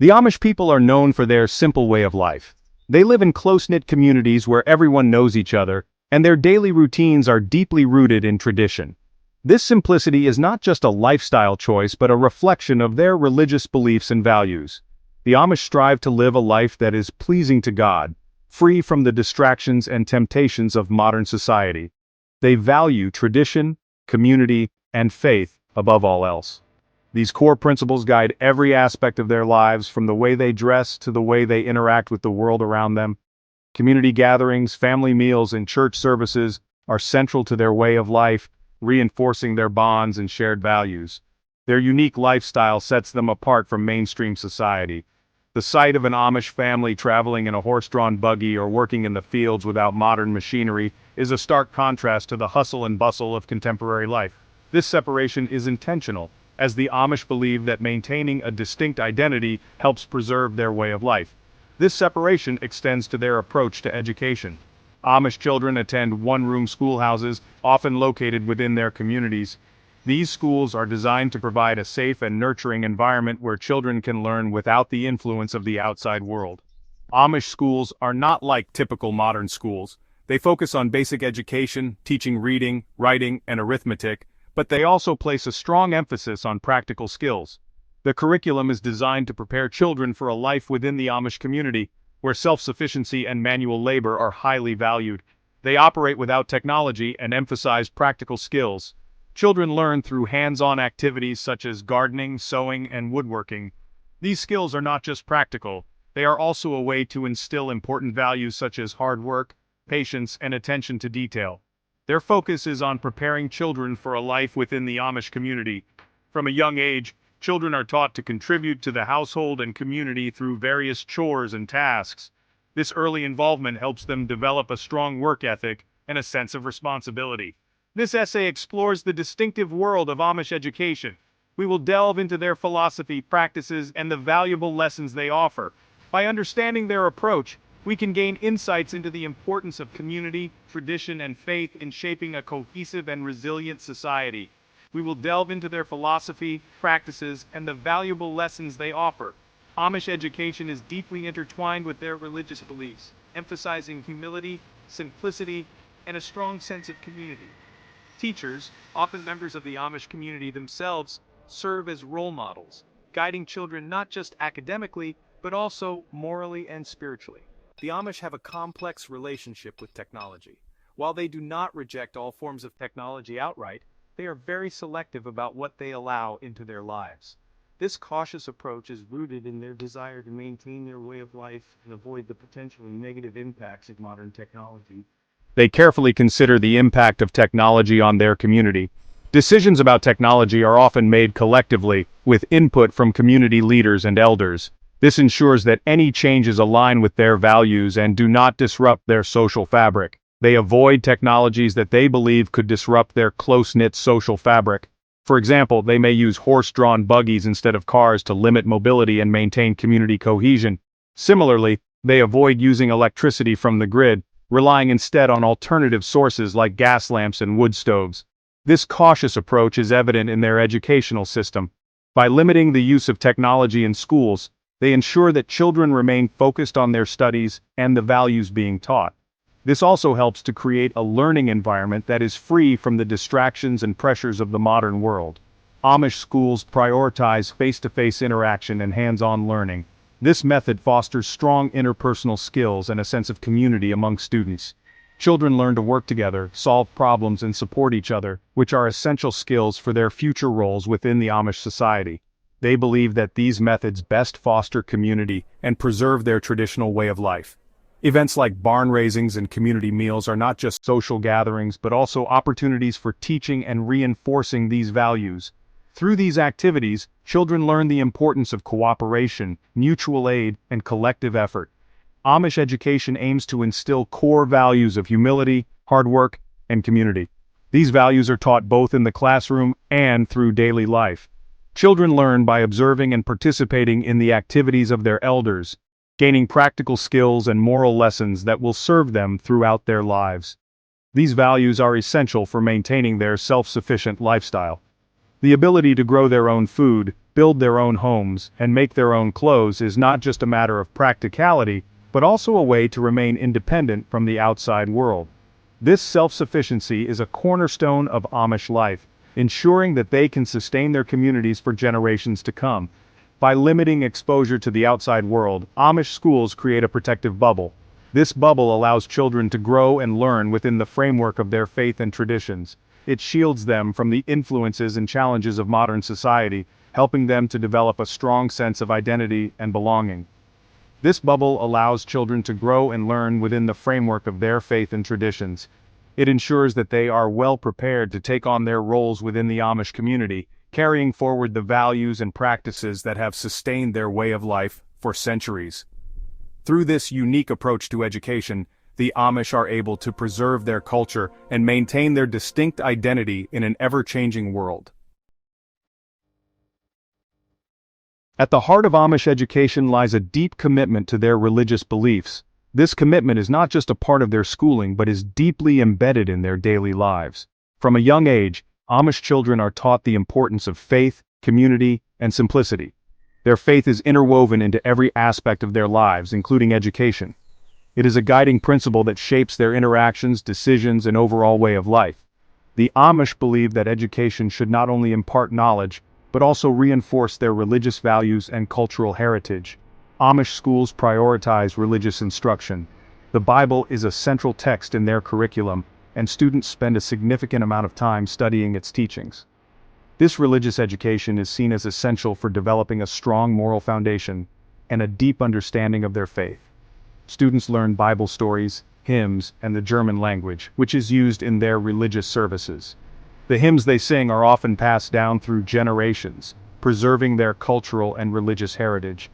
The Amish people are known for their simple way of life. They live in close-knit communities where everyone knows each other, and their daily routines are deeply rooted in tradition. This simplicity is not just a lifestyle choice but a reflection of their religious beliefs and values. The Amish strive to live a life that is pleasing to God, free from the distractions and temptations of modern society. They value tradition, community, and faith above all else. These core principles guide every aspect of their lives, from the way they dress to the way they interact with the world around them. Community gatherings, family meals, and church services are central to their way of life, reinforcing their bonds and shared values. Their unique lifestyle sets them apart from mainstream society. The sight of an Amish family traveling in a horse-drawn buggy or working in the fields without modern machinery is a stark contrast to the hustle and bustle of contemporary life. This separation is intentional, as the Amish believe that maintaining a distinct identity helps preserve their way of life. This separation extends to their approach to education. Amish children attend one-room schoolhouses, often located within their communities. These schools are designed to provide a safe and nurturing environment where children can learn without the influence of the outside world. Amish schools are not like typical modern schools. They focus on basic education, teaching reading, writing, and arithmetic, but they also place a strong emphasis on practical skills. The curriculum is designed to prepare children for a life within the Amish community, where self-sufficiency and manual labor are highly valued. They operate without technology and emphasize practical skills. Children learn through hands-on activities such as gardening, sewing, and woodworking. These skills are not just practical, they are also a way to instill important values such as hard work, patience, and attention to detail. Their focus is on preparing children for a life within the Amish community. From a young age, children are taught to contribute to the household and community through various chores and tasks. This early involvement helps them develop a strong work ethic and a sense of responsibility. This essay explores the distinctive world of Amish education. We will delve into their philosophy, practices, and the valuable lessons they offer. By understanding their approach, we can gain insights into the importance of community, tradition, and faith in shaping a cohesive and resilient society. We will delve into their philosophy, practices, and the valuable lessons they offer. Amish education is deeply intertwined with their religious beliefs, emphasizing humility, simplicity, and a strong sense of community. Teachers, often members of the Amish community themselves, serve as role models, guiding children not just academically, but also morally and spiritually. The Amish have a complex relationship with technology. While they do not reject all forms of technology outright, they are very selective about what they allow into their lives. This cautious approach is rooted in their desire to maintain their way of life and avoid the potentially negative impacts of modern technology. They carefully consider the impact of technology on their community. Decisions about technology are often made collectively, with input from community leaders and elders. This ensures that any changes align with their values and do not disrupt their social fabric. They avoid technologies that they believe could disrupt their close-knit social fabric. For example, they may use horse-drawn buggies instead of cars to limit mobility and maintain community cohesion. Similarly, they avoid using electricity from the grid, relying instead on alternative sources like gas lamps and wood stoves. This cautious approach is evident in their educational system. By limiting the use of technology in schools, they ensure that children remain focused on their studies and the values being taught. This also helps to create a learning environment that is free from the distractions and pressures of the modern world. Amish schools prioritize face-to-face interaction and hands-on learning. This method fosters strong interpersonal skills and a sense of community among students. Children learn to work together, solve problems, and support each other, which are essential skills for their future roles within the Amish society. They believe that these methods best foster community and preserve their traditional way of life. Events like barn raisings and community meals are not just social gatherings but also opportunities for teaching and reinforcing these values. Through these activities, children learn the importance of cooperation, mutual aid, and collective effort. Amish education aims to instill core values of humility, hard work, and community. These values are taught both in the classroom and through daily life. Children learn by observing and participating in the activities of their elders, gaining practical skills and moral lessons that will serve them throughout their lives. These values are essential for maintaining their self-sufficient lifestyle. The ability to grow their own food, build their own homes, and make their own clothes is not just a matter of practicality, but also a way to remain independent from the outside world. This self-sufficiency is a cornerstone of Amish life, ensuring that they can sustain their communities for generations to come. By limiting exposure to the outside world, Amish schools create a protective bubble. This bubble allows children to grow and learn within the framework of their faith and traditions. It shields them from the influences and challenges of modern society, helping them to develop a strong sense of identity and belonging. This bubble allows children to grow and learn within the framework of their faith and traditions. It ensures that they are well prepared to take on their roles within the Amish community, carrying forward the values and practices that have sustained their way of life for centuries. Through this unique approach to education, the Amish are able to preserve their culture and maintain their distinct identity in an ever-changing world. At the heart of Amish education lies a deep commitment to their religious beliefs. This commitment is not just a part of their schooling but is deeply embedded in their daily lives. From a young age, Amish children are taught the importance of faith, community, and simplicity. Their faith is interwoven into every aspect of their lives, including education. It is a guiding principle that shapes their interactions, decisions, and overall way of life. The Amish believe that education should not only impart knowledge, but also reinforce their religious values and cultural heritage. Amish schools prioritize religious instruction. The Bible is a central text in their curriculum, and students spend a significant amount of time studying its teachings. This religious education is seen as essential for developing a strong moral foundation and a deep understanding of their faith. Students learn Bible stories, hymns, and the German language, which is used in their religious services. The hymns they sing are often passed down through generations, preserving their cultural and religious heritage.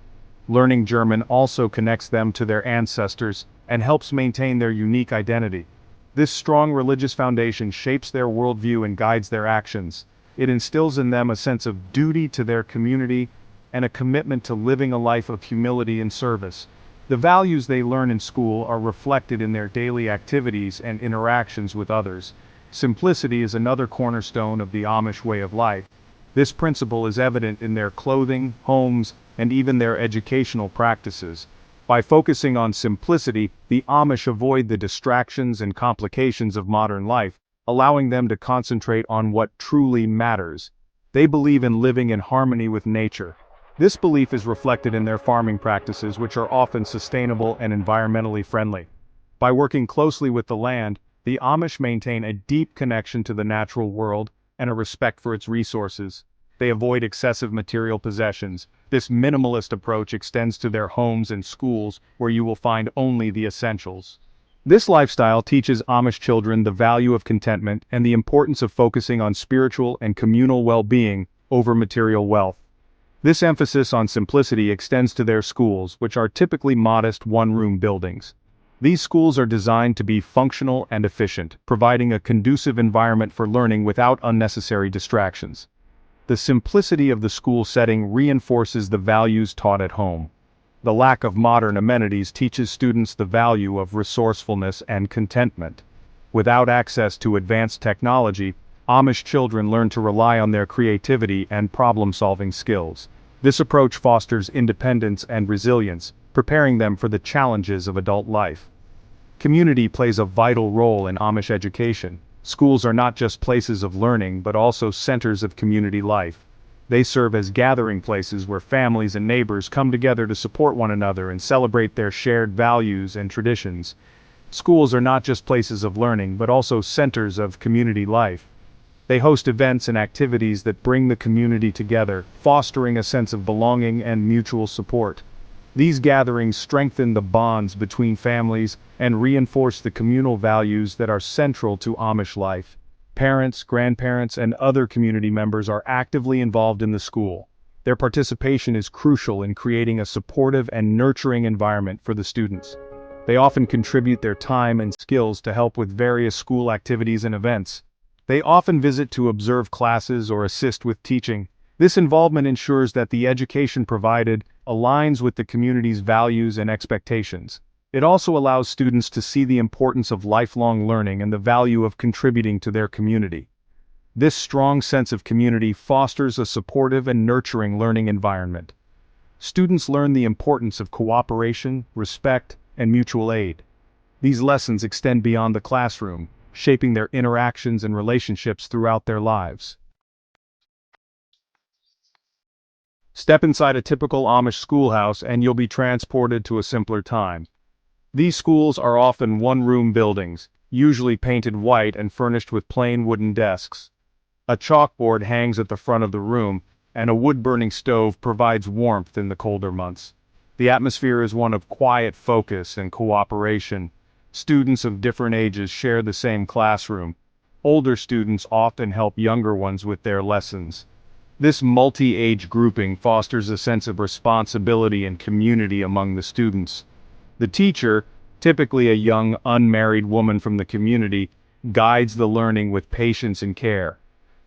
Learning German also connects them to their ancestors and helps maintain their unique identity. This strong religious foundation shapes their worldview and guides their actions. It instills in them a sense of duty to their community and a commitment to living a life of humility and service. The values they learn in school are reflected in their daily activities and interactions with others. Simplicity is another cornerstone of the Amish way of life. This principle is evident in their clothing, homes, and even their educational practices. By focusing on simplicity, the Amish avoid the distractions and complications of modern life, allowing them to concentrate on what truly matters. They believe in living in harmony with nature. This belief is reflected in their farming practices, which are often sustainable and environmentally friendly. By working closely with the land, the Amish maintain a deep connection to the natural world and a respect for its resources. They avoid excessive material possessions. This minimalist approach extends to their homes and schools, where you will find only the essentials. This lifestyle teaches Amish children the value of contentment and the importance of focusing on spiritual and communal well-being over material wealth. This emphasis on simplicity extends to their schools, which are typically modest one-room buildings. These schools are designed to be functional and efficient, providing a conducive environment for learning without unnecessary distractions. The simplicity of the school setting reinforces the values taught at home. The lack of modern amenities teaches students the value of resourcefulness and contentment. Without access to advanced technology, Amish children learn to rely on their creativity and problem-solving skills. This approach fosters independence and resilience, preparing them for the challenges of adult life. Community plays a vital role in Amish education. Schools are not just places of learning but also centers of community life. They serve as gathering places where families and neighbors come together to support one another and celebrate their shared values and traditions. Schools are not just places of learning but also centers of community life. They host events and activities that bring the community together, fostering a sense of belonging and mutual support. These gatherings strengthen the bonds between families and reinforce the communal values that are central to Amish life. Parents, grandparents, and other community members are actively involved in the school. Their participation is crucial in creating a supportive and nurturing environment for the students. They often contribute their time and skills to help with various school activities and events. They often visit to observe classes or assist with teaching. This involvement ensures that the education provided aligns with the community's values and expectations. It also allows students to see the importance of lifelong learning and the value of contributing to their community. This strong sense of community fosters a supportive and nurturing learning environment. Students learn the importance of cooperation, respect, and mutual aid. These lessons extend beyond the classroom, shaping their interactions and relationships throughout their lives. Step inside a typical Amish schoolhouse and you'll be transported to a simpler time. These schools are often one-room buildings, usually painted white and furnished with plain wooden desks. A chalkboard hangs at the front of the room, and a wood-burning stove provides warmth in the colder months. The atmosphere is one of quiet focus and cooperation. Students of different ages share the same classroom. Older students often help younger ones with their lessons. This multi-age grouping fosters a sense of responsibility and community among the students. The teacher, typically a young, unmarried woman from the community, guides the learning with patience and care.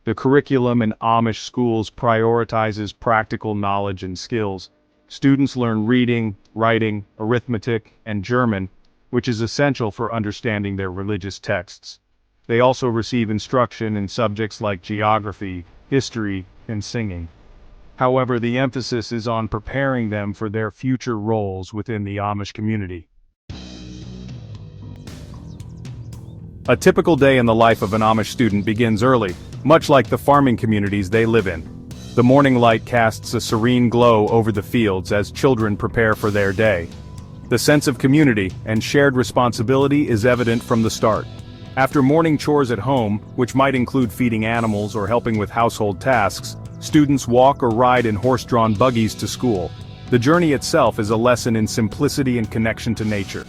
The curriculum in Amish schools prioritizes practical knowledge and skills. Students learn reading, writing, arithmetic, and German, which is essential for understanding their religious texts. They also receive instruction in subjects like geography, history, and singing. However, the emphasis is on preparing them for their future roles within the Amish community. A typical day in the life of an Amish student begins early, much like the farming communities they live in. The morning light casts a serene glow over the fields as children prepare for their day. The sense of community and shared responsibility is evident from the start. After morning chores at home, which might include feeding animals or helping with household tasks, students walk or ride in horse-drawn buggies to school. The journey itself is a lesson in simplicity and connection to nature.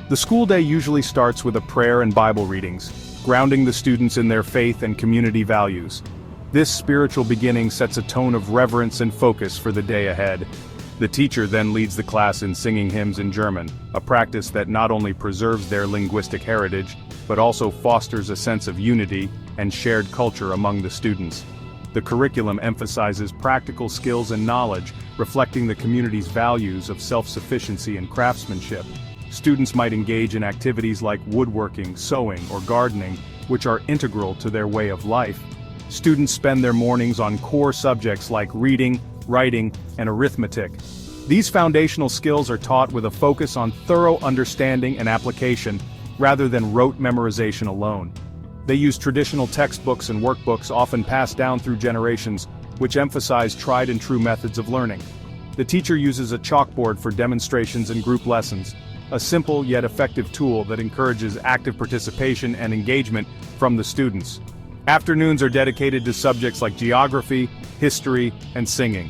The school day usually starts with a prayer and Bible readings, grounding the students in their faith and community values. This spiritual beginning sets a tone of reverence and focus for the day ahead. The teacher then leads the class in singing hymns in German, a practice that not only preserves their linguistic heritage, but also fosters a sense of unity and shared culture among the students. The curriculum emphasizes practical skills and knowledge, reflecting the community's values of self-sufficiency and craftsmanship. Students might engage in activities like woodworking, sewing, or gardening, which are integral to their way of life. Students spend their mornings on core subjects like reading, writing, and arithmetic. These foundational skills are taught with a focus on thorough understanding and application, rather than rote memorization alone. They use traditional textbooks and workbooks often passed down through generations, which emphasize tried and true methods of learning. The teacher uses a chalkboard for demonstrations and group lessons, a simple yet effective tool that encourages active participation and engagement from the students. Afternoons are dedicated to subjects like geography, history, and singing.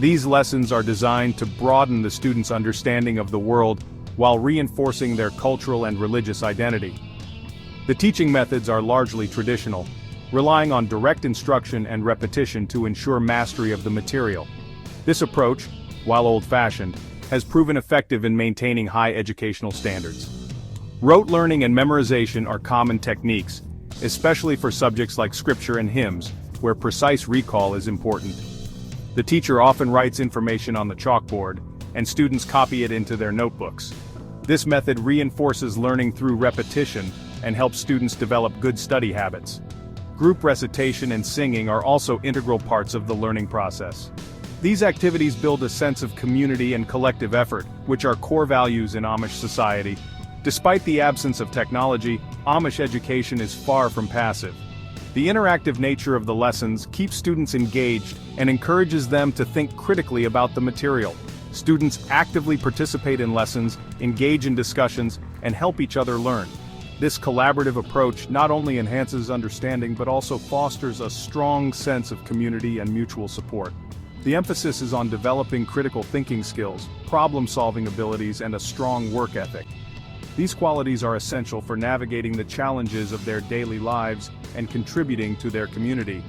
These lessons are designed to broaden the students' understanding of the world while reinforcing their cultural and religious identity. The teaching methods are largely traditional, relying on direct instruction and repetition to ensure mastery of the material. This approach, while old-fashioned, has proven effective in maintaining high educational standards. Rote learning and memorization are common techniques, especially for subjects like scripture and hymns, where precise recall is important. The teacher often writes information on the chalkboard, and students copy it into their notebooks. This method reinforces learning through repetition and helps students develop good study habits. Group recitation and singing are also integral parts of the learning process. These activities build a sense of community and collective effort, which are core values in Amish society. Despite the absence of technology, Amish education is far from passive. The interactive nature of the lessons keeps students engaged and encourages them to think critically about the material. Students actively participate in lessons, engage in discussions, and help each other learn. This collaborative approach not only enhances understanding but also fosters a strong sense of community and mutual support. The emphasis is on developing critical thinking skills, problem-solving abilities, and a strong work ethic. These qualities are essential for navigating the challenges of their daily lives and contributing to their community.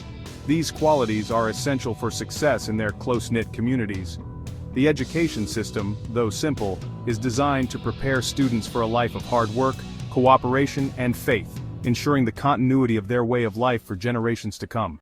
These qualities are essential for success in their close-knit communities. The education system, though simple, is designed to prepare students for a life of hard work, cooperation, and faith, ensuring the continuity of their way of life for generations to come.